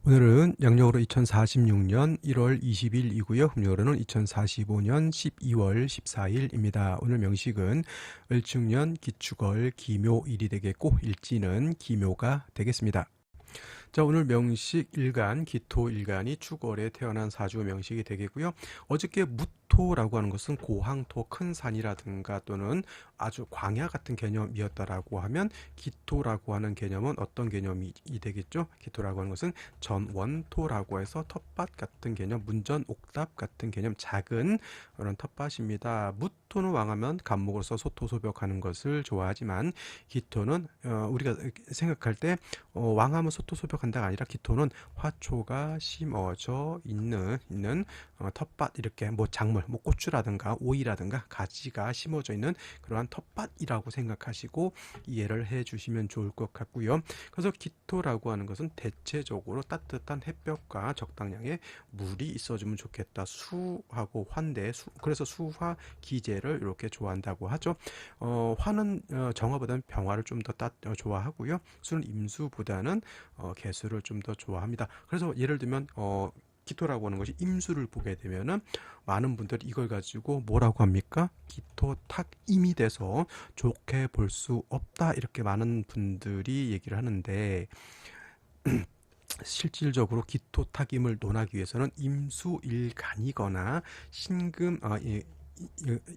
오늘은 양력으로 2046년 1월 20일이고요. 음력으로는 2045년 12월 14일입니다. 오늘 명식은 을축년 기축월 기묘일이 되겠고 일지는 기묘가 되겠습니다. 자, 오늘 명식 일간, 기토 일간이 축월에 태어난 사주 명식이 되겠고요. 어저께 무토라고 하는 것은 고항토, 큰 산이라든가 또는 아주 광야 같은 개념이었다라고 하면 기토라고 하는 개념은 어떤 개념이 되겠죠? 기토라고 하는 것은 전원토라고 해서 텃밭 같은 개념, 문전 옥답 같은 개념, 작은 그런 텃밭입니다. 무토는 왕하면 간목으로서 소토소벽하는 것을 좋아하지만 기토는 우리가 생각할 때 왕하면 소토소벽한다가 아니라 기토는 화초가 심어져 있는 텃밭, 이렇게 뭐 작물, 뭐 고추라든가 오이라든가 가지가 심어져 있는 그러한 텃밭이라고 생각하시고 이해를 해 주시면 좋을 것 같고요. 그래서 기토라고 하는 것은 대체적으로 따뜻한 햇볕과 적당량의 물이 있어주면 좋겠다. 수하고 환대, 그래서 수화 기제를 이렇게 좋아한다고 하죠. 화는 정화보다는 병화를 좀 더 좋아하고요. 수는 임수보다는 개수를 좀 더 좋아합니다. 그래서 예를 들면 기토라고 하는 것이 임수를 보게 되면은 많은 분들이 이걸 가지고 뭐라고 합니까? 기토탁임이 돼서 좋게 볼 수 없다, 이렇게 많은 분들이 얘기를 하는데 실질적으로 기토탁임을 논하기 위해서는 임수일간이거나 신금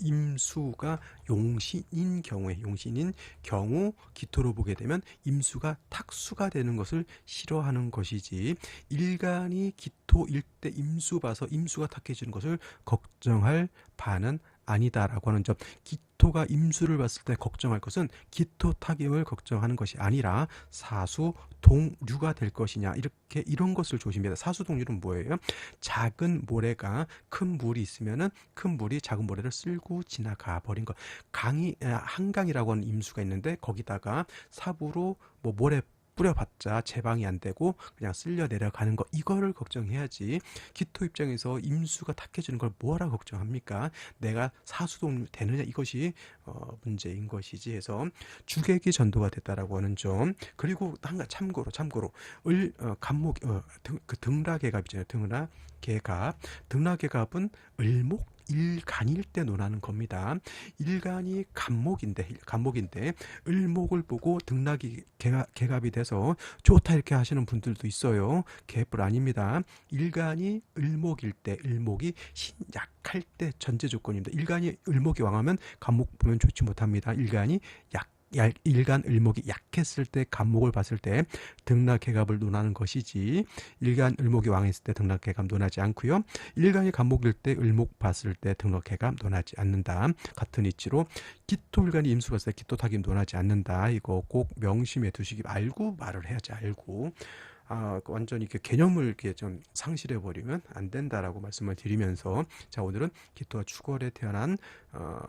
임수가 용신인 경우 기토로 보게 되면 임수가 탁수가 되는 것을 싫어하는 것이지, 일간이 기토일 때 임수 봐서 임수가 탁해지는 것을 걱정할 바는 아니다라고 하는 점. 기토가 임수를 봤을 때 걱정할 것은 기토 타격을 걱정하는 것이 아니라 사수 동류가 될 것이냐, 이렇게 이런 것을 조심해야 돼. 사수 동류는 뭐예요? 작은 모래가 큰 물이 있으면은 큰 물이 작은 모래를 쓸고 지나가 버린 것. 한강이라고 하는 임수가 있는데 거기다가 삽으로 뭐 모래 뿌려봤자 제방이 안 되고 그냥 쓸려 내려가는 거, 이거를 걱정해야지. 기토 입장에서 임수가 탁해지는 걸 뭐라 걱정합니까? 내가 사수동류 되느냐, 이것이 문제인 것이지 해서 주객이 전도가 됐다라고 하는 점. 그리고 한 가지 참고로 간목 그 등락계갑 있잖아요. 등락계갑은 을목 일간일 때 논하는 겁니다. 일간이 간목인데 을목을 보고 등락이 개갑이 돼서 좋다 이렇게 하시는 분들도 있어요. 개뿔 아닙니다. 일간이 을목일 때, 을목이 신약할 때 전제 조건입니다. 일간이 을목이 왕하면 간목 보면 좋지 못합니다. 일간 을목이 약했을 때 간목을 봤을 때 등락개갑을 논하는 것이지, 일간 을목이 왕했을 때 등락개갑 논하지 않고요. 일간이 간목일 때 을목 봤을 때 등락개갑 논하지 않는다. 같은 이치로 기토일간이 임수 봤을 때 기토탁임 논하지 않는다. 이거 꼭 명심해 두시기, 알고 말을 해야지. 알고 완전히 이렇게 개념을 이렇게 좀 상실해 버리면 안 된다라고 말씀을 드리면서, 자, 오늘은 기토와 축월에 태어난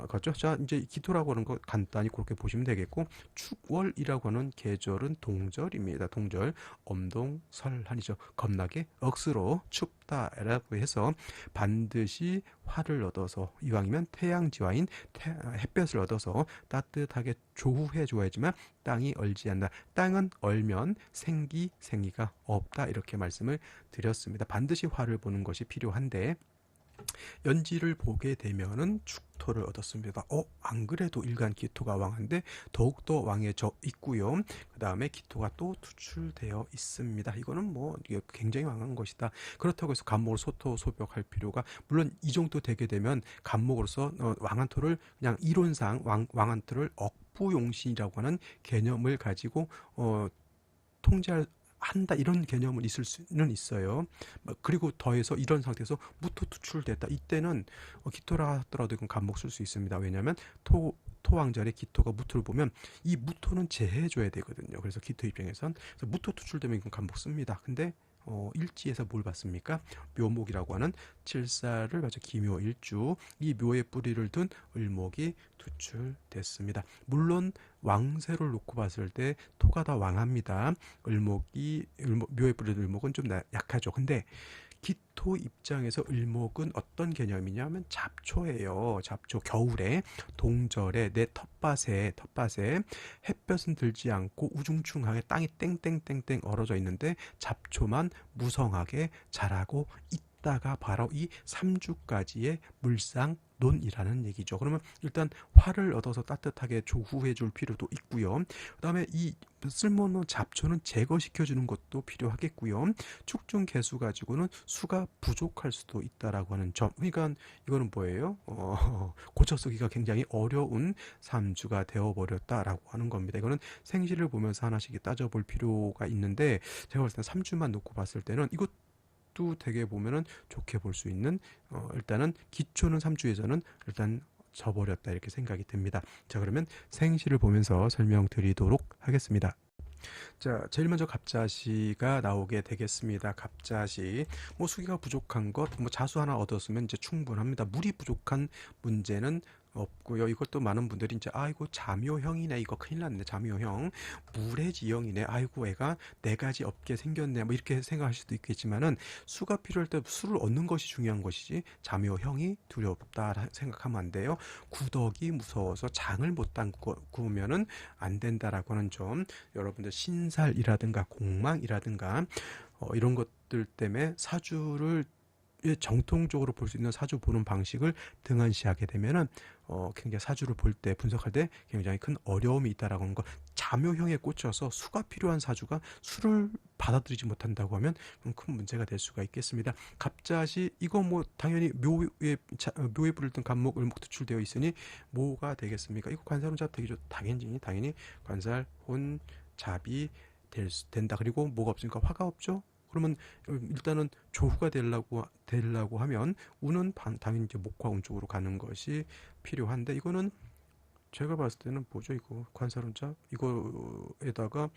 거죠. 자, 이제 기토라고 하는 거 간단히 그렇게 보시면 되겠고, 축월이라고 하는 계절은 동절입니다. 동절, 엄동설한이죠. 겁나게 억수로 춥다라고 해서 반드시 화를 얻어서, 이왕이면 태양지화인 햇볕을 얻어서 따뜻하게 조후해 줘야지만 땅이 얼지 않는다. 땅은 얼면 생기가 없다, 이렇게 말씀을 드렸습니다. 반드시 화를 보는 것이 필요한데, 연지를 보게 되면은 축토를 얻었습니다. 안 그래도 일간 기토가 왕한데 더욱더 왕해져 있고요. 그 다음에 기토가 또 투출되어 있습니다. 이거는 뭐 굉장히 왕한 것이다. 그렇다고 해서 간목을 소토소벽할 필요가, 물론 이 정도 되게 되면 간목으로서 왕한토를 그냥 이론상 왕한토를 억부용신이라고 하는 개념을 가지고 통제할 한다, 이런 개념은 있을 수는 있어요. 그리고 더해서 이런 상태에서 무토 투출됐다, 이때는 기토라 하더라도 이건 간목 쓸 수 있습니다. 왜냐하면 토왕절에 기토가 무토를 보면 이 무토는 제해줘야 되거든요. 그래서 기토 입장에선 그래서 무토 투출되면 이건 간목 씁니다. 근데 일지에서 뭘 봤습니까? 묘목이라고 하는 칠사를 맞아 기묘 일주, 이 묘의 뿌리를 둔 을목이 투출됐습니다. 물론 왕세를 놓고 봤을 때 토가 다 왕합니다. 묘의 뿌리 둔 을목은 좀 약하죠. 근데 기토 입장에서 을목은 어떤 개념이냐면 잡초예요. 잡초. 겨울에 동절에 내 텃밭에 햇볕은 들지 않고 우중충하게 땅이 땡땡땡땡 얼어져 있는데 잡초만 무성하게 자라고 있다가 바로 이 3주까지의 물상논이라는 얘기죠. 그러면 일단 화를 얻어서 따뜻하게 조후해 줄 필요도 있고요. 그다음에 이 쓸모없는 잡초는 제거시켜 주는 것도 필요하겠고요. 축중 개수 가지고는 수가 부족할 수도 있다라고 하는 점. 그러니까 이거는 뭐예요? 고쳐 쓰기가 굉장히 어려운 3주가 되어 버렸다라고 하는 겁니다. 이거는 생시를 보면서 하나씩 따져볼 필요가 있는데 제가 봤을 때 3주만 놓고 봤을 때는 이것도 되게 보면은 좋게 볼 수 있는 일단은 기초는 3주에서는 일단 져버렸다 이렇게 생각이 듭니다. 자, 그러면 생시를 보면서 설명드리도록 하겠습니다. 자, 제일 먼저 갑자시가 나오게 되겠습니다. 갑자시. 뭐 수기가 부족한 것, 뭐 자수 하나 얻었으면 이제 충분합니다. 물이 부족한 문제는 없고요. 이것도 많은 분들이 이제 아이고 자묘형이네, 이거 큰일 났네, 자묘형 물의 지형이네, 아이고 애가 네 가지 없게 생겼네, 뭐 이렇게 생각할 수도 있겠지만은 수가 필요할 때 수를 얻는 것이 중요한 것이지 자묘형이 두렵다 생각하면 안 돼요. 구덕이 무서워서 장을 못 담그면은 안 된다라고 하는 점, 여러분들 신살이라든가 공망이라든가 이런 것들 때문에 사주를 정통적으로 볼 수 있는 사주 보는 방식을 등한시하게 되면은 굉장히 사주를 볼 때, 분석할 때 굉장히 큰 어려움이 있다라고 하는 거. 자묘형에 꽂혀서 수가 필요한 사주가 수를 받아들이지 못한다고 하면 큰 문제가 될 수가 있겠습니다. 갑자시 이거 뭐 당연히 묘에 부를던 간목 을목 투출되어 있으니 뭐가 되겠습니까? 이거 관살혼잡 되기 좋. 당연히 관살혼 잡이 된다. 그리고 뭐가 없으니까 화가 없죠. 그러면 일단은 조후가 되려고 하면 운은 당연히 이제 목화운 쪽으로 가는 것이 필요한데, 이거는 제가 봤을 때는 뭐죠, 이거 관살혼자 이거에다가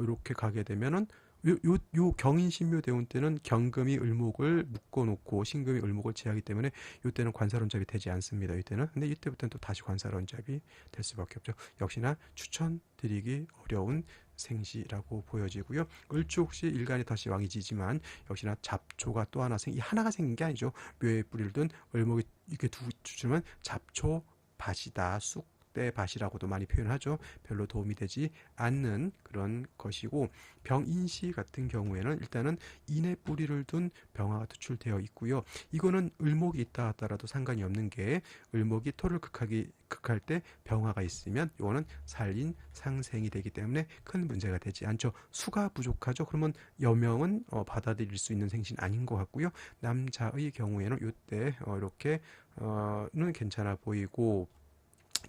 이렇게 가게 되면은 요 경인신묘 대운 때는 경금이 을목을 묶어놓고 신금이 을목을 제하기 때문에 이때는 관살혼잡이 되지 않습니다. 이때는. 근데 이때부터는 또 다시 관살혼잡이 될 수밖에 없죠. 역시나 추천드리기 어려운 생시라고 보여지고요. 을주 혹시 일간이 다시 왕이 지지만 역시나 잡초가 또 하나 이 하나가 생긴 게 아니죠. 묘에 뿌리를 둔 을목이 이렇게 두 주면 잡초 밭이다, 쑥대 밭이라고도 많이 표현하죠. 별로 도움이 되지 않는 그런 것이고, 병인시 같은 경우에는 일단은 인의 뿌리를 둔 병화가 투출되어 있고요. 이거는 을목이 있다 하더라도 상관이 없는 게, 을목이 토를 극할 때 병화가 있으면 이거는 살인 상생이 되기 때문에 큰 문제가 되지 않죠. 수가 부족하죠. 그러면 여명은 받아들일 수 있는 생신 아닌 것 같고요. 남자의 경우에는 이때 이렇게는 괜찮아 보이고,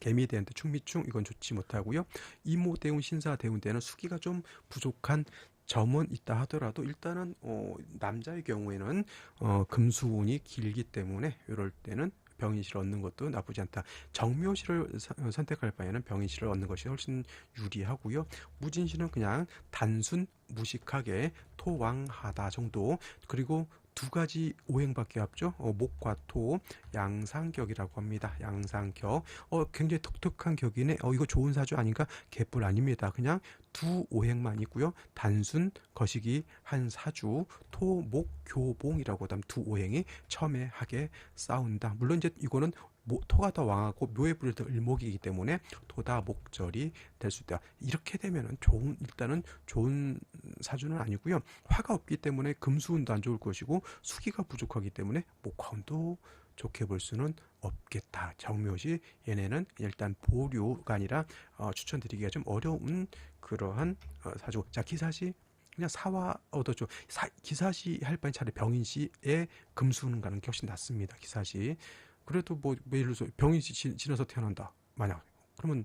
개미대운때 충미충 이건 좋지 못하고요. 이모대운 신사대운 때는 수기가 좀 부족한 점은 있다 하더라도 일단은 남자의 경우에는 금수운이 길기 때문에 이럴 때는 병인시를 얻는 것도 나쁘지 않다. 정묘시를 선택할 바에는 병인시를 얻는 것이 훨씬 유리하고요. 무진시는 그냥 단순 무식하게 토왕하다 정도. 그리고 두 가지 오행밖에 없죠. 목과 토, 양상격이라고 합니다. 양상격. 굉장히 독특한 격이네. 이거 좋은 사주 아닌가? 개뿔 아닙니다. 그냥 두 오행만 있고요. 단순 거시기 한 사주, 토, 목, 교봉이라고 하면 두 오행이 첨예하게 싸운다. 물론 이제 이거는 토가 더 왕하고 묘에 부를 더 을목이기 때문에 토다 목절이 될 수 있다. 이렇게 되면은 일단은 좋은 사주는 아니고요. 화가 없기 때문에 금수운도 안 좋을 것이고, 수기가 부족하기 때문에 목화운도 좋게 볼 수는 없겠다. 정묘시 얘네는 일단 보류가 아니라 추천드리기가 좀 어려운 그러한 사주. 자, 기사시 그냥 사화 얻었죠. 기사시 할 바엔 차라리 병인시에 금수운 가는 게 훨씬 낫습니다. 기사시. 그래도 뭐 예를 들어서 병인시 지나서 태어난다, 만약 그러면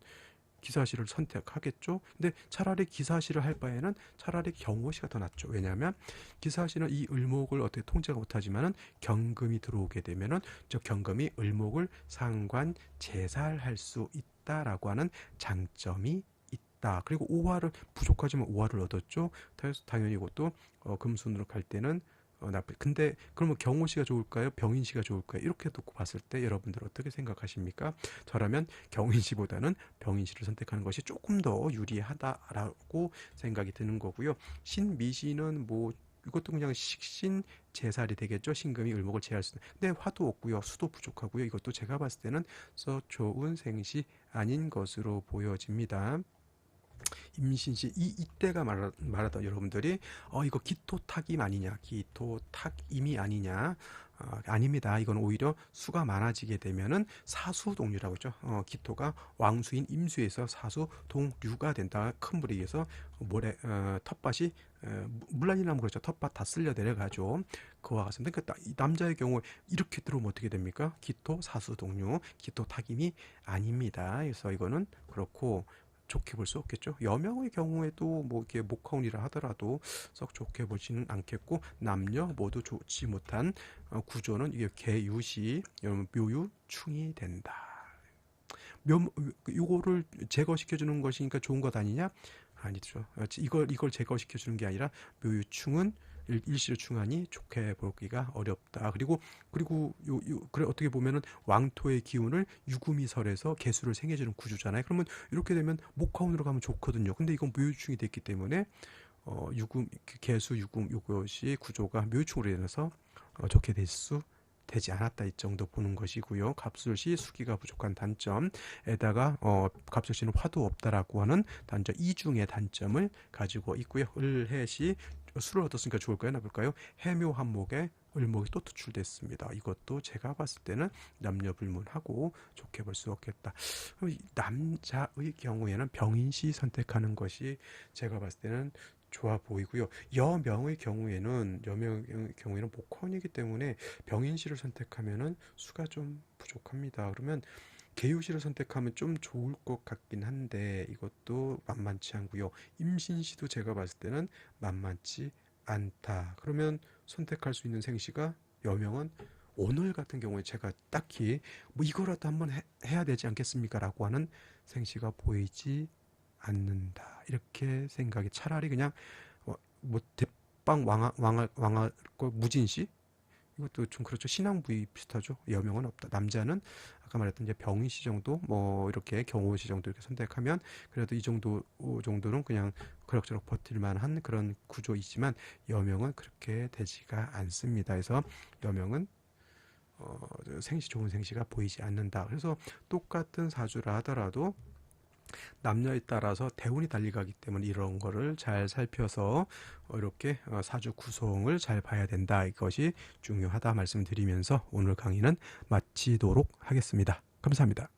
기사시를 선택하겠죠. 근데 차라리 기사시를 할 바에는 차라리 경호시가 더 낫죠. 왜냐하면 기사시는 이 을목을 어떻게 통제가 못하지만은 경금이 들어오게 되면은 저 경금이 을목을 상관 제살할 수 있다라고 하는 장점이 있다. 그리고 오화를 부족하지만 오화를 얻었죠. 그래서 당연히 이것도 금순으로 갈 때는 근데 그러면 경호시가 좋을까요? 병인시가 좋을까요? 이렇게 놓고 봤을 때 여러분들 어떻게 생각하십니까? 저라면 경인시보다는 병인시를 선택하는 것이 조금 더 유리하다라고 생각이 드는 거고요. 신미시는 뭐 이것도 그냥 식신 제살이 되겠죠. 신금이 을목을 제할 수 있는. 근데 화도 없고요. 수도 부족하고요. 이것도 제가 봤을 때는 썩 좋은 생시 아닌 것으로 보여집니다. 임신시 이때가 말하다 여러분들이 이거 기토탁임 아니냐, 기토탁임이 아니냐. 아닙니다. 이건 오히려 수가 많아지게 되면은 사수동류라고 했죠. 기토가 왕수인 임수에서 사수동류가 된다. 큰 물에 의해서 모래 텃밭이 물란이라면 그렇죠. 텃밭 다 쓸려 내려가죠. 그와 같습니다. 그러니까 남자의 경우에 이렇게 들어오면 어떻게 됩니까? 기토 사수동류, 기토탁임이 아닙니다. 그래서 이거는 그렇고 좋게 볼 수 없겠죠. 여명의 경우에도 뭐 이렇게 목화운이라 하더라도 썩 좋게 보지는 않겠고, 남녀 모두 좋지 못한 구조는 이게 개유시 묘유충이 된다. 요거를 제거시켜 주는 것이니까 좋은 것 아니냐? 아니죠. 이걸 제거시켜 주는 게 아니라 묘유충은 일시로 충하니 좋게 보기가 어렵다. 그리고 그래 어떻게 보면은 왕토의 기운을 유금이설에서 개수를 생해주는 구조잖아요. 그러면 이렇게 되면 목화운으로 가면 좋거든요. 근데 이건 묘유충이 됐기 때문에 유금 개수 유금 이것이 구조가 묘유충으로 인해서 좋게 될 수 되지 않았다 이 정도 보는 것이고요. 갑술시 수기가 부족한 단점에다가 갑술시는 화도 없다라고 하는 단점, 이중의 단점을 가지고 있고요. 을해시 수를 얻었으니까 좋을까요? 나쁠까요? 해묘한목에 을목이 또 투출됐습니다. 이것도 제가 봤을 때는 남녀불문하고 좋게 볼 수 없겠다. 남자의 경우에는 병인시 선택하는 것이 제가 봤을 때는 좋아 보이고요. 여명의 경우에는 목화운이기 때문에 병인시를 선택하면은 수가 좀 부족합니다. 그러면 개유시를 선택하면 좀 좋을 것 같긴 한데 이것도 만만치 않고요. 임신시도 제가 봤을 때는 만만치 않다. 그러면 선택할 수 있는 생시가 여명은 오늘 같은 경우에 제가 딱히 뭐 이거라도 한번 해야 되지 않겠습니까? 라고 하는 생시가 보이지 않는다. 이렇게 생각이 차라리 그냥 뭐 대빵 왕할 거 무진시 이것도 좀 그렇죠. 신앙부위 비슷하죠. 여명은 없다. 남자는 아까 말했던 이제 병인시 정도, 뭐 이렇게 경호시 정도 이렇게 선택하면 그래도 이 정도는 그냥 그럭저럭 버틸만한 그런 구조이지만 여명은 그렇게 되지가 않습니다. 그래서 여명은 좋은 생시가 보이지 않는다. 그래서 똑같은 사주라 하더라도 남녀에 따라서 대운이 달리가기 때문에 이런 거를 잘 살펴서 이렇게 사주 구성을 잘 봐야 된다. 이것이 중요하다 말씀드리면서 오늘 강의는 마치도록 하겠습니다. 감사합니다.